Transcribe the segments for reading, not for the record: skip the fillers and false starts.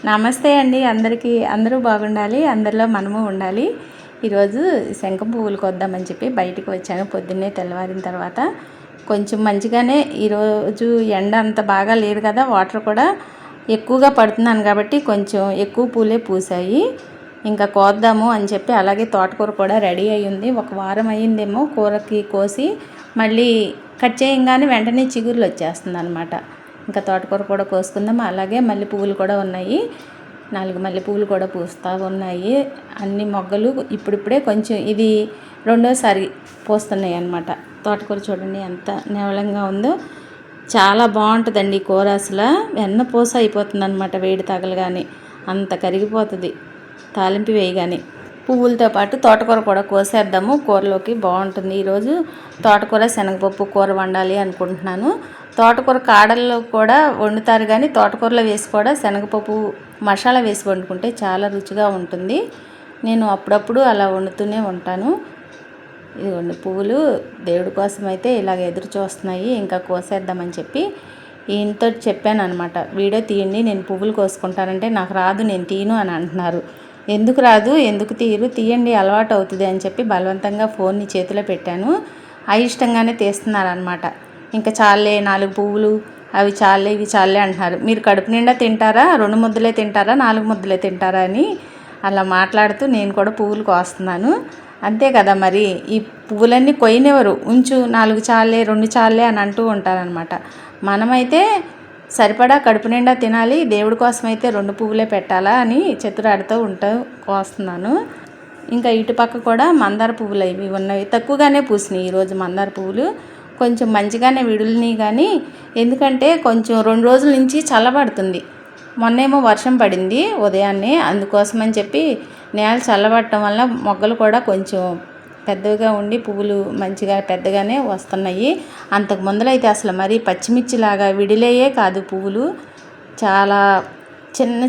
నమస్తే అండి అందరికీ. అందరూ బాగుండాలి, అందరిలో మనము ఉండాలి. ఈరోజు శంఖం పువ్వులు కొద్దామని చెప్పి బయటికి వచ్చాను. పొద్దున్నే తెల్లవారిన తర్వాత కొంచెం మంచిగానే ఈరోజు ఎండ అంత బాగా లేదు కదా, వాటర్ కూడా ఎక్కువగా పడుతున్నాను కాబట్టి కొంచెం ఎక్కువ పూలే పూసాయి. ఇంకా కోద్దాము అని చెప్పి అలాగే తోటకూర కూడా రెడీ అయ్యింది. ఒక వారం అయ్యిందేమో కూరకి కోసి, మళ్ళీ కట్ చేయంగానే వెంటనే చిగురులు వచ్చేస్తుంది అనమాట. ఇంకా తోటకూర కూడా కోసుకుందాం. అలాగే మల్లె పువ్వులు కూడా ఉన్నాయి, 4 మల్లె పువ్వులు కూడా పూస్తూ ఉన్నాయి. అన్ని మొగ్గలు ఇప్పుడిప్పుడే కొంచెం ఇది రెండోసారి పూస్తున్నాయి అన్నమాట. తోటకూర చూడండి ఎంత నేవలంగా ఉందో, చాలా బాగుంటుందండి ఈ కూర. అసలు వెన్న పూస అయిపోతుంది అనమాట, వేడి తగలగానే అంత కరిగిపోతుంది తాలింపు వేయగానే. పువ్వులతో పాటు తోటకూర కూడా కోసేద్దాము, కూరలోకి బాగుంటుంది. ఈరోజు తోటకూర శనగపప్పు కూర వండాలి అనుకుంటున్నాను. తోటకూర కాడల్లో కూడా వండుతారు, కానీ తోటకూరలో వేసి కూడా శనగపప్పు మసాలా వేసి వండుకుంటే చాలా రుచిగా ఉంటుంది. నేను అప్పుడప్పుడు అలా వండుతూనే ఉంటాను. ఇదిగోండి పువ్వులు దేవుడి కోసం అయితే ఇలాగ ఎదురు చూస్తున్నాయి. ఇంకా కోసేద్దామని చెప్పి ఈయనతో చెప్పాను అనమాట, వీడియో తీయండి, నేను పువ్వులు కోసుకుంటానంటే నాకు రాదు, నేను తీయను అని అంటున్నారు. ఎందుకు రాదు, ఎందుకు తీయండి, అలవాటు అవుతుంది అని చెప్పి బలవంతంగా ఫోన్ని చేతిలో పెట్టాను. అయిష్టంగానే తీస్తున్నారనమాట. ఇంకా చాలే 4 పువ్వులు, అవి చాలే ఇవి చాలే అంటున్నారు. మీరు కడుపు నిండా తింటారా, 2 ముద్దలే తింటారా, 4 ముద్దలే తింటారా అని అలా మాట్లాడుతూ నేను కూడా పువ్వులు కోస్తున్నాను. అంతే కదా మరి, ఈ పువ్వులన్నీ కొయ్యనివ్వరు, ఉంచు 4 చాలే 2 చాలే అని అంటూ ఉంటారనమాట. మనమైతే సరిపడా కడుపు నిండా తినాలి, దేవుడి కోసం అయితే 2 పువ్వులే పెట్టాలా అని చతురాడుతూ కోస్తున్నాను. ఇంకా ఇటుపక్క కూడా మందార పువ్వులు ఇవి ఉన్నవి, తక్కువగానే పూసినాయి ఈరోజు మందార పువ్వులు. కొంచెం మంచిగానే విడుల్ని, కానీ ఎందుకంటే కొంచెం 2 రోజుల నుంచి చల్లబడుతుంది. మొన్నేమో వర్షం పడింది ఉదయాన్నే, అందుకోసమని చెప్పి నేల చల్లబడటం వల్ల మొగ్గలు కూడా కొంచెం పెద్దగా ఉండి పువ్వులు మంచిగా పెద్దగానే వస్తున్నాయి. అంతకు ముందలైతే అసలు మరీ పచ్చిమిర్చిలాగా విడిలేయే కాదు, పువ్వులు చాలా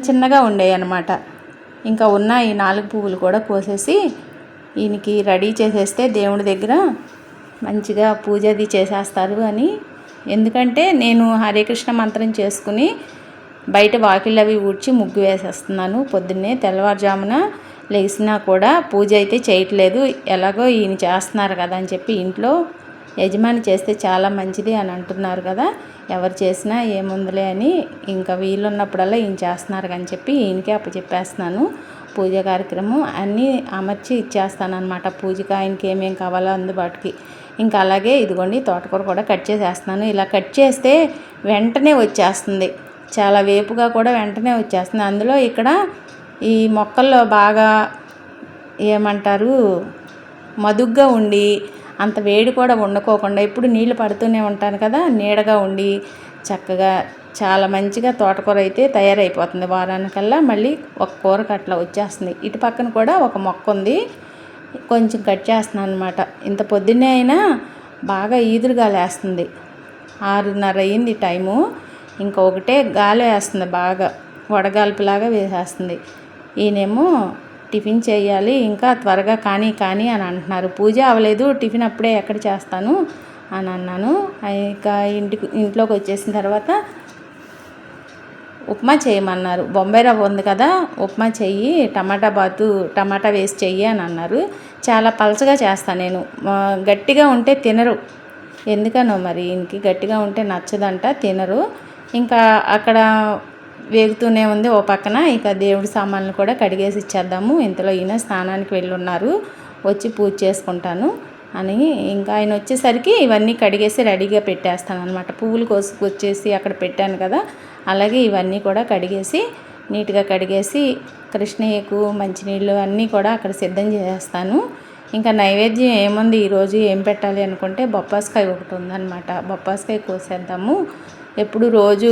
చిన్నగా ఉండేవి అన్నమాట. ఇంకా ఉన్న ఈ 4 పువ్వులు కూడా కోసేసి ఈయనకి రెడీ చేసేస్తే దేవుడి దగ్గర మంచిగా పూజ అది చేసేస్తారు అని. ఎందుకంటే నేను హరే కృష్ణ మంత్రం చేసుకుని బయట వాకిళ్ళు అవి ఊడ్చి ముగ్గు వేసేస్తున్నాను. పొద్దున్నే తెల్లవారుజామున లేచినా కూడా పూజ అయితే చేయట్లేదు, ఎలాగో ఈయన చేస్తున్నారు కదా అని చెప్పి. ఇంట్లో యజమాని చేస్తే చాలా మంచిది అని అంటున్నారు కదా, ఎవరు చేసినా ఏముందిలే అని ఇంకా వీలున్నప్పుడల్లా ఈయన చేస్తున్నారు అని చెప్పి ఈయనకే అప్పచెప్పేస్తున్నాను. పూజ కార్యక్రమం అన్నీ అమర్చి ఇచ్చేస్తాను అనమాట. పూజకి ఆయనకి ఏమేం కావాలో అందుబాటుకి. ఇంకా అలాగే ఇదిగోండి తోటకూర కూడా కట్ చేసేస్తున్నాను. ఇలా కట్ చేస్తే వెంటనే వచ్చేస్తుంది, చాలా వేపుగా కూడా వెంటనే వచ్చేస్తుంది. అందులో ఇక్కడ ఈ మొక్కల్లో బాగా ఏమంటారు, మదుగ్గా ఉండి అంత వేడి కూడా వండుకోకుండా ఎప్పుడు నీళ్లు పడుతూనే ఉంటాను కదా, నీడగా ఉండి చక్కగా చాలా మంచిగా తోటకూర అయితే తయారైపోతుంది. వారానికల్లా మళ్ళీ ఒక కూరకు అట్లా వచ్చేస్తుంది. ఇటు పక్కన కూడా ఒక మొక్క ఉంది, కొంచెం కట్ చేస్తున్నాను అనమాట. ఇంత పొద్దున్నే అయినా బాగా ఈదురుగా లేస్తుంది, 6:30 అయ్యింది టైము. ఇంకా ఒకటే గాలి వేస్తుంది, బాగా వడగాల్పులాగా వేసేస్తుంది. ఈయనేమో టిఫిన్ చేయాలి, ఇంకా త్వరగా కానీ అని అంటున్నారు. పూజ అవ్వలేదు, టిఫిన్ అప్పుడే ఎక్కడ చేస్తాను అని అన్నాను. ఇంకా ఇంట్లోకి వచ్చేసిన తర్వాత ఉప్మా చేయమన్నారు. బొంబాయి రవ్వ ఉంది కదా, ఉప్మా చెయ్యి, టమాటా వేసి చెయ్యి అని అన్నారు. చాలా పలచగా చేస్తాను నేను, గట్టిగా ఉంటే తినరు, ఎందుకనో మరి ఈయనకి గట్టిగా ఉంటే నచ్చదంట, తినరు. ఇంకా అక్కడ వేగుతూనే ఉంది ఓ పక్కన. ఇక దేవుడి సామాన్లు కూడా కడిగేసి ఇచ్చేద్దాము, ఇంతలో ఈయన స్నానానికి వెళ్ళి ఉన్నారు, వచ్చి పూజ చేసుకుంటాను అని. ఇంకా ఆయన వచ్చేసరికి ఇవన్నీ కడిగేసి రెడీగా పెట్టేస్తాను అనమాట. పువ్వులు కోసుకొచ్చేసి అక్కడ పెట్టాను కదా, అలాగే ఇవన్నీ కూడా కడిగేసి నీట్గా కడిగేసి కృష్ణయ్యకు మంచినీళ్ళు అన్నీ కూడా అక్కడ సిద్ధం చేసేస్తాను. ఇంకా నైవేద్యం ఏముంది ఈరోజు, ఏం పెట్టాలి అనుకుంటే బొప్పాస్కాయ ఒకటి ఉందన్నమాట, బొప్పాస్కాయ కోసేద్దాము. ఎప్పుడు రోజు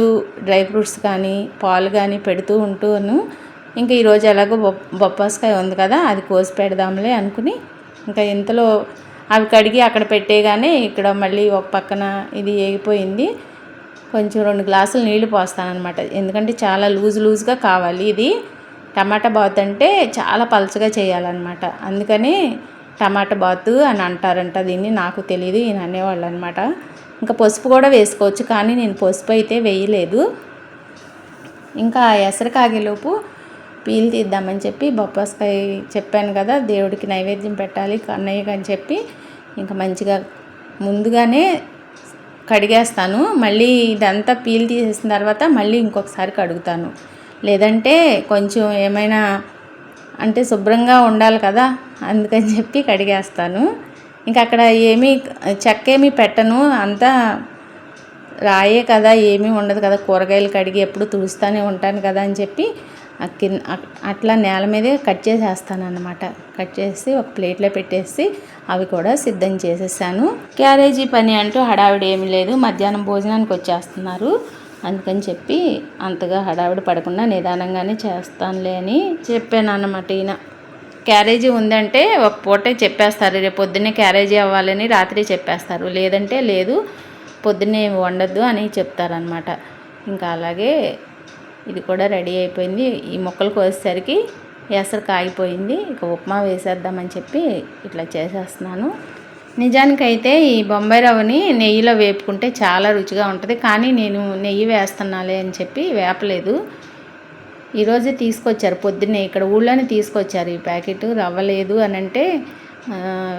డ్రై ఫ్రూట్స్ కానీ పాలు కానీ పెడుతూ ఉంటాను. ఇంకా ఈరోజు ఎలాగో బొప్పాస్కాయ ఉంది కదా, అది కోసి పెడదాంలే అనుకుని ఇంకా ఇంతలో అవి కడిగి అక్కడ పెట్టేగానే ఇక్కడ మళ్ళీ ఒక పక్కన ఇది వేగిపోయింది. కొంచెం 2 గ్లాసులు నీళ్లు పోస్తానమాట, ఎందుకంటే చాలా లూజ్గా కావాలి. ఇది టమాటా బాత్ అంటే చాలా పలచగా చేయాలన్నమాట, అందుకని టమాటా బాతు అని అంటారంట దీన్ని, నాకు తెలియదు, ఈయన అనేవాళ్ళు అనమాట. ఇంకా పసుపు కూడా వేసుకోవచ్చు, కానీ నేను పసుపు అయితే వేయలేదు. ఇంకా ఎసరు కాగేలోపు పీల్ తీద్దామని చెప్పి బొప్పాస్కాయ చెప్పాను కదా దేవుడికి నైవేద్యం పెట్టాలి కన్నయ్యకి అని చెప్పి ఇంకా మంచిగా ముందుగానే కడిగేస్తాను. మళ్ళీ ఇదంతా పీల్ తీసేసిన తర్వాత మళ్ళీ ఇంకొకసారి కడుగుతాను. లేదంటే కొంచెం ఏమైనా అంటే శుభ్రంగా ఉండాలి కదా, అందుకని చెప్పి కడిగేస్తాను. ఇంకా అక్కడ ఏమీ చెక్కేమీ పెట్టను, అంతా రాయే కదా, ఏమీ ఉండదు కదా, కూరగాయలు కడిగి ఎప్పుడు తుడుస్తూనే ఉంటాను కదా అని చెప్పి అట్లా నేల మీదే కట్ చేసేస్తాను అన్నమాట. కట్ చేసి ఒక ప్లేట్లో పెట్టేసి అవి కూడా సిద్ధం చేసేసాను. క్యారేజీ పని అంటూ హడావిడి ఏమీ లేదు, మధ్యాహ్నం భోజనానికి వచ్చేస్తున్నారు. అందుకని చెప్పి అంతగా హడావిడి పడకుండా నిదానంగానే చేస్తానులే అని చెప్పాను అన్నమాట. ఈయన క్యారేజీ ఉందంటే ఒక పూటే చెప్పేస్తారు, రేపు పొద్దున్నే క్యారేజీ అవ్వాలని రాత్రి చెప్పేస్తారు, లేదంటే లేదు పొద్దున్నే వండొద్దు అని చెప్తారనమాట. ఇంకా అలాగే ఇది కూడా రెడీ అయిపోయింది. ఈ ముక్కలు కోసేసరికి ఎసరు కాగిపోయింది. ఇక ఉప్మా వేసేద్దామని చెప్పి ఇట్లా చేసేస్తున్నాను. నిజానికైతే ఈ బొంబాయి రవ్వని నెయ్యిలో వేపుకుంటే చాలా రుచిగా ఉంటుంది, కానీ నేను నెయ్యి వేస్తున్నాలే అని చెప్పి వేపలేదు. ఈరోజే తీసుకొచ్చారు పొద్దున్నే, ఇక్కడ ఊళ్ళోనే తీసుకొచ్చారు ఈ ప్యాకెట్. రవ్వ లేదు అని అంటే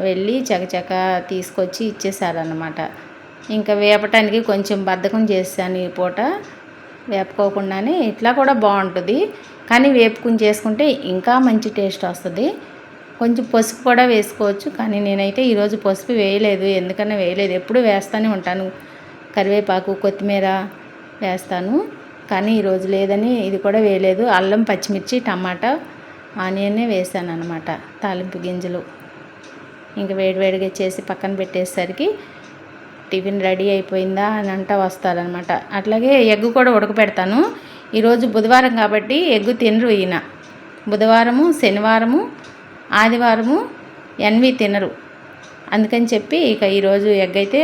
వెళ్ళి చకచక తీసుకొచ్చి ఇచ్చేసారన్నమాట. ఇంకా వేపటానికి కొంచెం బద్ధకం చేశాను ఈ పూట, వేపుకోకుండానే. ఇట్లా కూడా బాగుంటుంది, కానీ వేపుకుని చేసుకుంటే ఇంకా మంచి టేస్ట్ వస్తుంది. కొంచెం పసుపు కూడా వేసుకోవచ్చు, కానీ నేనైతే ఈరోజు పసుపు వేయలేదు. ఎందుకన్నా వేయలేదు, ఎప్పుడు వేస్తూనే ఉంటాను. కరివేపాకు కొత్తిమీర వేస్తాను, కానీ ఈరోజు లేదని ఇది కూడా వేయలేదు. అల్లం పచ్చిమిర్చి టమాటా ఆనియన్నే వేసాను అనమాట, తాలింపు గింజలు. ఇంకా వేడివేడిగా చేసి పక్కన పెట్టేసరికి టిఫిన్ రెడీ అయిపోయిందా అని అంటా వస్తారనమాట. అట్లాగే ఎగ్ కూడా ఉడకపెడతాను. ఈరోజు బుధవారం కాబట్టి ఎగ్ తినరు ఈయన. బుధవారము, శనివారము, ఆదివారము ఎన్వి తినరు. అందుకని చెప్పి ఇక ఈరోజు ఎగ్ అయితే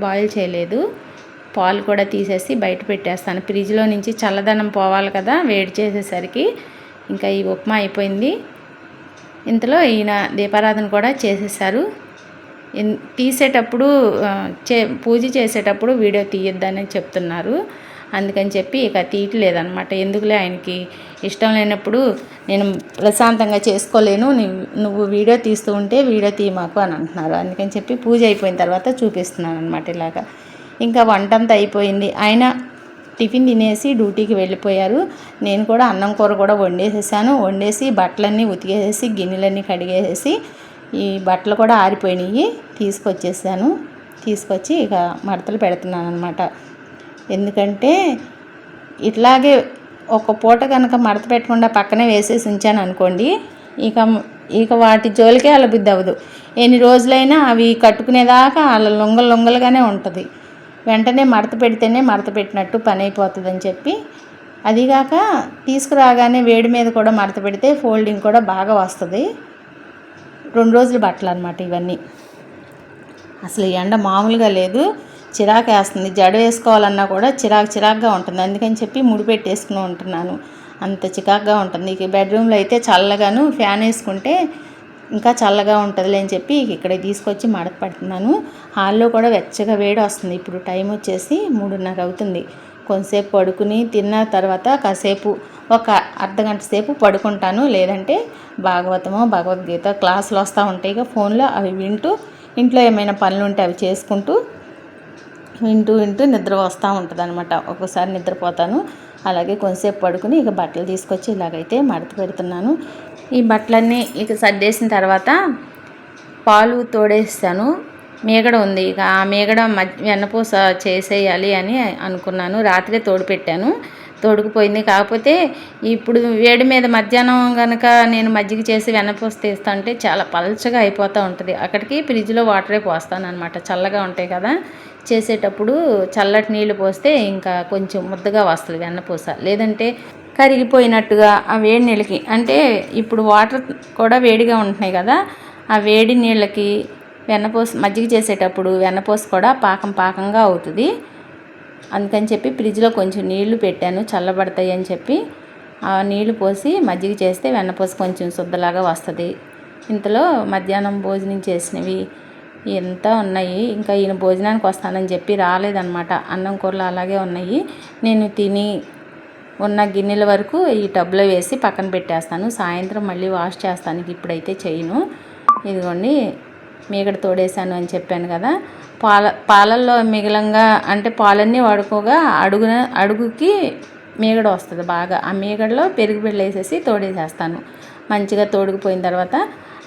బాయిల్ చేయలేదు. పాలు కూడా తీసేసి బయట పెట్టేస్తాను, ఫ్రిడ్జ్లో నుంచి చల్లదనం పోవాలి కదా వేడి చేసేసరికి. ఇంకా ఈ ఉప్మా అయిపోయింది. ఇంతలో ఈయన దీపారాధన కూడా చేసేసారు. తీసేటప్పుడు పూజ చేసేటప్పుడు వీడియో తీయొద్దని చెప్తున్నారు, అందుకని చెప్పి ఇక తీయట్లేదనమాట. ఎందుకులే, ఆయనకి ఇష్టం లేనప్పుడు నేను ప్రశాంతంగా చేసుకోలేను, నువ్వు వీడియో తీస్తూ ఉంటే వీడియో తీయమాకు అని అంటున్నారు. అందుకని చెప్పి పూజ అయిపోయిన తర్వాత చూపిస్తున్నాను అనమాట ఇలాగా. ఇంకా వంటంతా అయిపోయింది. ఆయన టిఫిన్ తినేసి డ్యూటీకి వెళ్ళిపోయారు. నేను కూడా అన్నం కూర కూడా వండేసేసాను. వండేసి బట్టలన్నీ ఉతికేసేసి గిన్నెలన్నీ కడిగేసేసి ఈ బట్టలు కూడా ఆరిపోయినాయి తీసుకొచ్చేసాను. తీసుకొచ్చి ఇక మడతలు పెడుతున్నాను అనమాట. ఎందుకంటే ఇట్లాగే ఒక పూట కనుక మడత పెట్టకుండా పక్కనే వేసేసి ఉంచాను అనుకోండి, ఇక వాటి జోలికే అలబుద్ధి అవ్వదు. ఎన్ని రోజులైనా అవి కట్టుకునేదాకా అలా లొంగలుగానే ఉంటుంది. వెంటనే మడత పెడితేనే మడత పెట్టినట్టు పని అయిపోతుందని చెప్పి, అదిగాక తీసుకురాగానే వేడి మీద కూడా మడత పెడితే ఫోల్డింగ్ కూడా బాగా వస్తుంది. 2 రోజులు బట్టలు అనమాట ఇవన్నీ. అసలు ఎండ మామూలుగా లేదు, చిరాకు వేస్తుంది. జడ వేసుకోవాలన్నా కూడా చిరాకుగా ఉంటుంది. అందుకని చెప్పి ముడి పెట్టేసుకుని ఉంటున్నాను, అంత చికాకుగా ఉంటుంది. ఇక బెడ్రూమ్లో అయితే చల్లగాను, ఫ్యాన్ వేసుకుంటే ఇంకా చల్లగా ఉంటుందిలే అని చెప్పి ఇక్కడ తీసుకొచ్చి మడత పెడుతున్నాను. హాల్లో కూడా వెచ్చగా వేడి వస్తుంది. ఇప్పుడు టైం వచ్చేసి 3:30 అవుతుంది. కొంతసేపు పడుకుని తిన్న తర్వాత కాసేపు ఒక అర్ధగంట సేపు పడుకుంటాను. లేదంటే భాగవతమో భగవద్గీత క్లాసులు వస్తూ ఉంటాయి ఇక ఫోన్లో, అవి వింటూ ఇంట్లో ఏమైనా పనులు ఉంటే అవి చేసుకుంటూ వింటూ నిద్ర వస్తూ ఉంటుంది అనమాట. ఒక్కోసారి నిద్రపోతాను. అలాగే కొంతసేపు పడుకుని ఇక బట్టలు తీసుకొచ్చి ఇలాగైతే మడత పెడుతున్నాను. ఈ బట్టలన్నీ ఇక సర్దేసిన తర్వాత పాలు తోడేస్తాను. మీగడ ఉంది, ఇక ఆ మీగడ వెన్నపూస చేసేయాలి అని అనుకున్నాను. రాత్రే తోడు పెట్టాను, తోడుకుపోయింది. కాకపోతే ఇప్పుడు వేడి మీద మధ్యాహ్నం కనుక నేను మజ్జిగ చేసి వెన్నపూస తీస్తా అంటే చాలా పల్చగా అయిపోతూ ఉంటుంది. అక్కడికి ఫ్రిడ్జ్లో వాటరే పోస్తాను అనమాట, చల్లగా ఉంటాయి కదా. చేసేటప్పుడు చల్లటి నీళ్ళు పోస్తే ఇంకా కొంచెం ముద్దగా వస్తుంది వెన్నపూస. లేదంటే కరిగిపోయినట్టుగా ఆ వేడి నీళ్ళకి, అంటే ఇప్పుడు వాటర్ కూడా వేడిగా ఉంటున్నాయి కదా, ఆ వేడి నీళ్ళకి వెన్నపూస మజ్జిగ చేసేటప్పుడు వెన్నపూస కూడా పాకంగా అవుతుంది. అందుకని చెప్పి ఫ్రిడ్జ్లో కొంచెం నీళ్లు పెట్టాను, చల్లబడతాయి అని చెప్పి. ఆ నీళ్లు పోసి మజ్జిగ చేస్తే వెన్నపూస కొంచెం శుద్ధలాగా వస్తుంది. ఇంతలో మధ్యాహ్నం భోజనం చేసినవి ఎంత ఉన్నాయి. ఇంకా ఈయన భోజనానికి వస్తానని చెప్పి రాలేదన్నమాట. అన్నం కూరలు అలాగే ఉన్నాయి. నేను తిని ఉన్న గిన్నెల వరకు ఈ టబ్లో వేసి పక్కన పెట్టేస్తాను. సాయంత్రం మళ్ళీ వాష్ చేస్తాను, ఇప్పుడైతే చేయను. ఇదిగోండి మీగడ తోడేసాను అని చెప్పాను కదా. పాలల్లో మిగిలంగా అంటే పాలన్నీ వాడుకోగా అడుగుకి మీగడ వస్తుంది బాగా. ఆ మీగడలో పెరుగు బిళ్ళ వేసేసి తోడేసేస్తాను. మంచిగా తోడుకుపోయిన తర్వాత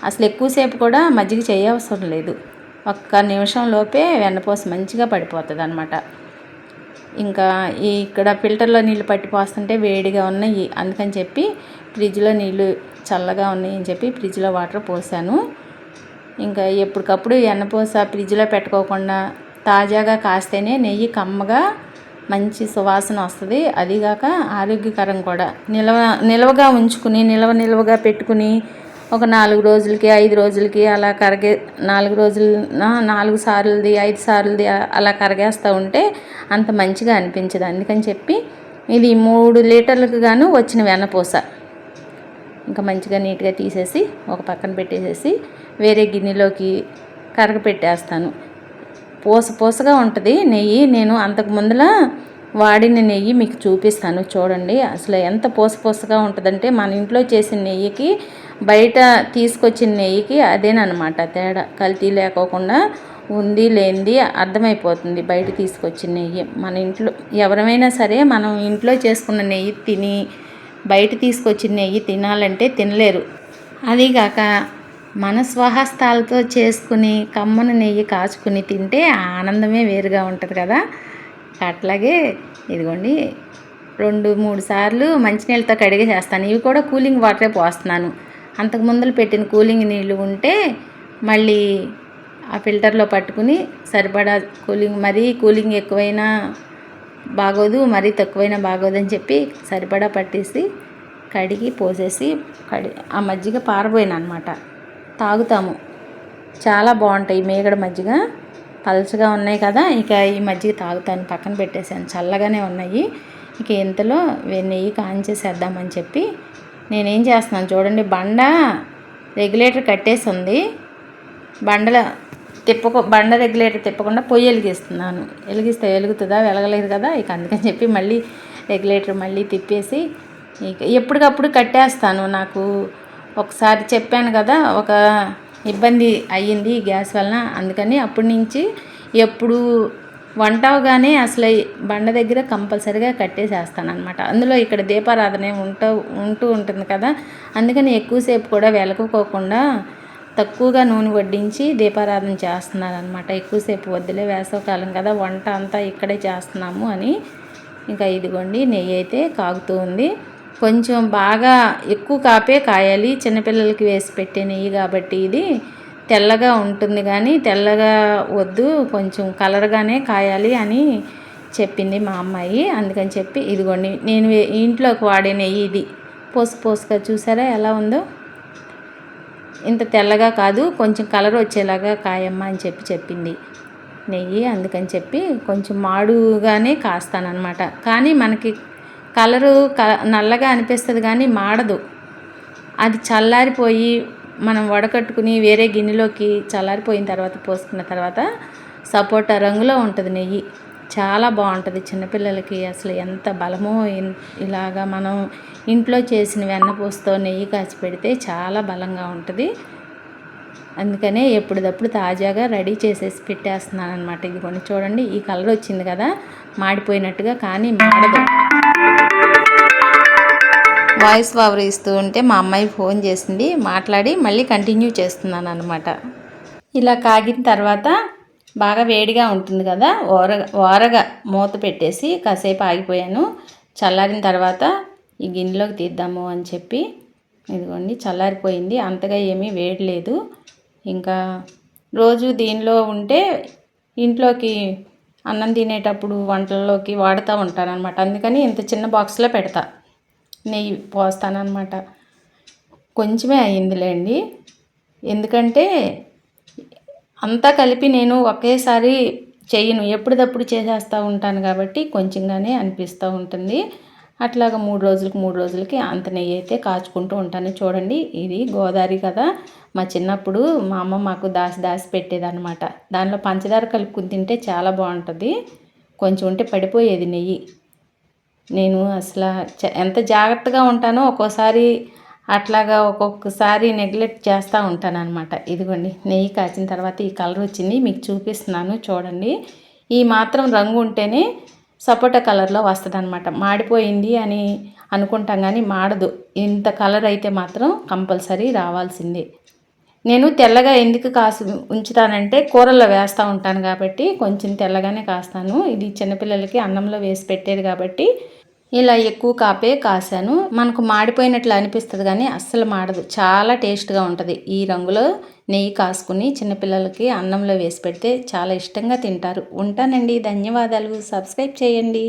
అసలు ఎక్కువసేపు కూడా మజ్జిగ చేయవసరం లేదు. ఒక్క నిమిషం లోపే వెన్నపూస మంచిగా పడిపోతుంది అనమాట. ఇంకా ఇక్కడ ఫిల్టర్లో నీళ్ళు పట్టిపోస్తుంటే వేడిగా ఉన్నాయి, అందుకని చెప్పి ఫ్రిడ్జ్లో నీళ్ళు చల్లగా ఉన్నాయని చెప్పి ఫ్రిడ్జ్లో వాటర్ పోసాను. ఇంకా ఎప్పటికప్పుడు వెన్నపూస ఫ్రిడ్జ్లో పెట్టుకోకుండా తాజాగా కాస్తేనే నెయ్యి కమ్మగా మంచి సువాసన వస్తుంది. అదిగాక ఆరోగ్యకరం కూడా. నిల్వగా ఉంచుకుని నిల్వగా పెట్టుకుని ఒక 4 రోజులకి 5 రోజులకి అలా 4 రోజులు 4 సార్లుది 5 సార్లుది అలా కరిగేస్తూ ఉంటే అంత మంచిగా అనిపించదు. అందుకని చెప్పి ఇది 3 లీటర్లకు గాను వచ్చిన వెన్నపూస. ఇంకా మంచిగా నీట్గా తీసేసి ఒక పక్కన పెట్టేసేసి వేరే గిన్నెలోకి కరగపెట్టేస్తాను. పూసగా ఉంటుంది నెయ్యి. నేను అంతకు ముందర వాడిన నెయ్యి మీకు చూపిస్తాను చూడండి. అసలు ఎంత పూసగా ఉంటుందంటే మన ఇంట్లో చేసిన నెయ్యికి బయట తీసుకొచ్చిన నెయ్యికి అదేనమాట తేడా. కల్తీ లేకోకుండా ఉంది లేనిది అర్థమైపోతుంది బయట తీసుకొచ్చిన నెయ్యి. మన ఇంట్లో ఎవరైనా సరే మనం ఇంట్లో చేసుకున్న నెయ్యి తిని బయట తీసుకొచ్చిన నెయ్యి తినాలంటే తినలేరు. అదిగాక మన స్వహస్తాలతో చేసుకుని కమ్మన నెయ్యి కాచుకుని తింటే ఆనందమే వేరుగా ఉంటుంది కదా. అట్లాగే ఇదిగోండి 2-3 సార్లు మంచినీళ్ళతో కడిగేసేస్తాను. ఇవి కూడా కూలింగ్ వాటరే పోస్తున్నాను. అంతకు ముందర పెట్టిన కూలింగ్ నీళ్ళు ఉంటే మళ్ళీ ఆ ఫిల్టర్లో పట్టుకుని సరిపడా మరీ కూలింగ్ ఎక్కువైనా బాగోదు, మరీ తక్కువైనా బాగోదు అని చెప్పి సరిపడా పట్టేసి కడిగి పోసేసి ఆ మజ్జిగ పారబోయిన అనమాట తాగుతాము. చాలా బాగుంటాయి మీగడ మజ్జిగ. పలచగా ఉన్నాయి కదా, ఇక ఈ మజ్జిగ తాగుతాను. పక్కన పెట్టేసాను, చల్లగానే ఉన్నాయి. ఇక ఇంతలో నెయ్యి కాంచేసేద్దామని చెప్పి నేనేం చేస్తున్నాను చూడండి. బండ రెగ్యులేటర్ కట్టేసి ఉంది. బండ రెగ్యులేటర్ తిప్పకుండా పొయ్యి వెలిగిస్తున్నాను. వెలుగుతుందా? వెలగలేదు కదా. ఇక అందుకని చెప్పి మళ్ళీ రెగ్యులేటర్ మళ్ళీ తిప్పేసి ఇక ఎప్పటికప్పుడు కట్టేస్తాను. నాకు ఒకసారి చెప్పాను కదా ఒక ఇబ్బంది అయ్యింది గ్యాస్ వలన. అందుకని అప్పటి నుంచి ఎప్పుడు వంట అవగానే అసలు బండ దగ్గర కంపల్సరీగా కట్టేసేస్తాను అనమాట. అందులో ఇక్కడ దీపారాధన ఉంటూ ఉంటుంది కదా, అందుకని ఎక్కువసేపు కూడా వెలకోకుండా తక్కువగా నూనె వడ్డించి దీపారాధన చేస్తున్నాను అనమాట. ఎక్కువసేపు వద్దులే, వేసవకాలం కదా, వంట అంతా ఇక్కడే చేస్తున్నాము అని. ఇంకా ఇదిగోండి నెయ్యి అయితే కాగుతూ ఉంది. కొంచెం బాగా ఎక్కువ కాయాలి. చిన్నపిల్లలకి వేసి పెట్టే నెయ్యి కాబట్టి ఇది తెల్లగా ఉంటుంది, కానీ తెల్లగా వద్దు, కొంచెం కలర్గానే కాయాలి అని చెప్పింది మా అమ్మాయి. అందుకని చెప్పి ఇదిగోండి నేను ఇంట్లోకి వాడే నెయ్యి ఇది. పోసుగా చూసారా ఎలా ఉందో. ఇంత తెల్లగా కాదు, కొంచెం కలర్ వచ్చేలాగా కాయమ్మ అని చెప్పింది నెయ్యి. అందుకని చెప్పి కొంచెం మాడుగానే కాస్తానన్నమాట. కానీ మనకి కలరు నల్లగా అనిపిస్తుంది కానీ మాడదు. అది చల్లారిపోయి మనం వడకట్టుకుని వేరే గిన్నెలోకి చల్లారిపోయిన తర్వాత పోసుకున్న తర్వాత సపోటా రంగులో ఉంటుంది నెయ్యి. చాలా బాగుంటుంది చిన్నపిల్లలకి. అసలు ఎంత బలమో. ఇలాగా మనం ఇంట్లో చేసిన వెన్నపూసతో నెయ్యి కాచి పెడితే చాలా బలంగా ఉంటుంది. అందుకనే ఎప్పటిదప్పుడు తాజాగా రెడీ చేసేసి పెట్టేస్తున్నాను అనమాట. ఇదిగోండి చూడండి, ఈ కలర్ వచ్చింది కదా, మాడిపోయినట్టుగా, కానీ మాడదు. వాయిస్ ఓవర్ ఇస్తూ ఉంటే మా అమ్మాయి ఫోన్ చేసింది, మాట్లాడి మళ్ళీ కంటిన్యూ చేస్తున్నాను అనమాట. ఇలా కాగిన తర్వాత బాగా వేడిగా ఉంటుంది కదా, ఓరగా మూత పెట్టేసి కాసేపు ఆగిపోయాను. చల్లారిన తర్వాత ఈ గిన్నెలోకి తీద్దాము అని చెప్పి ఇదిగోండి చల్లారిపోయింది. అంతగా ఏమీ వేడి లేదు. ఇంకా రోజు దీనిలో ఉంటే ఇంట్లోకి అన్నం తినేటప్పుడు వంటల్లోకి వాడుతూ ఉంటాను అనమాట. అందుకని ఇంత చిన్న బాక్స్లో పెడతా, నెయ్యి పోస్తానమాట. కొంచెమే అయ్యిందిలేండి, ఎందుకంటే అంతా కలిపి నేను ఒకేసారి చెయ్యను, ఎప్పటిదప్పుడు చేసేస్తూ ఉంటాను కాబట్టి కొంచెంగానే అనిపిస్తూ ఉంటుంది. అట్లాగా 3 రోజులకి అంత నెయ్యి అయితే కాచుకుంటూ ఉంటాను. చూడండి, ఇది గోదావరి కదా, మా చిన్నప్పుడు మా అమ్మ మాకు దాసి పెట్టేదన్నమాట. దానిలో పంచదార కలుపుకుని తింటే చాలా బాగుంటుంది. కొంచెం ఉంటే పడిపోయేది నెయ్యి. నేను అసలు ఎంత జాగ్రత్తగా ఉంటానో ఒక్కోసారి అట్లాగా ఒక్కొక్కసారి నెగ్లెక్ట్ చేస్తూ ఉంటాను అనమాట. ఇదిగోండి నెయ్యి కాచిన తర్వాత ఈ కలర్ వచ్చింది, మీకు చూపిస్తున్నాను చూడండి. ఈ మాత్రం రంగు ఉంటేనే సపోటా కలర్లో వస్తుంది అనమాట. మాడిపోయింది అని అనుకుంటాం కానీ మాడదు. ఇంత కలర్ అయితే మాత్రం కంపల్సరీ రావాల్సిందే. నేను తెల్లగా ఎందుకు ఉంచుతానంటే కూరల్లో వేస్తూ ఉంటాను కాబట్టి కొంచెం తెల్లగానే కాస్తాను. ఇది చిన్నపిల్లలకి అన్నంలో వేసి పెట్టేది కాబట్టి ఇలా ఎక్కువ కాపే కాసాను. మనకు మాడిపోయినట్లు అనిపిస్తుంది కానీ అస్సలు మాడదు, చాలా టేస్ట్గా ఉంటుంది. ఈ రంగులో నెయ్యి కాసుకుని చిన్నపిల్లలకి అన్నంలో వేసి పెడితే చాలా ఇష్టంగా తింటారు. ఉంటానండి, ధన్యవాదాలు. సబ్స్క్రైబ్ చేయండి.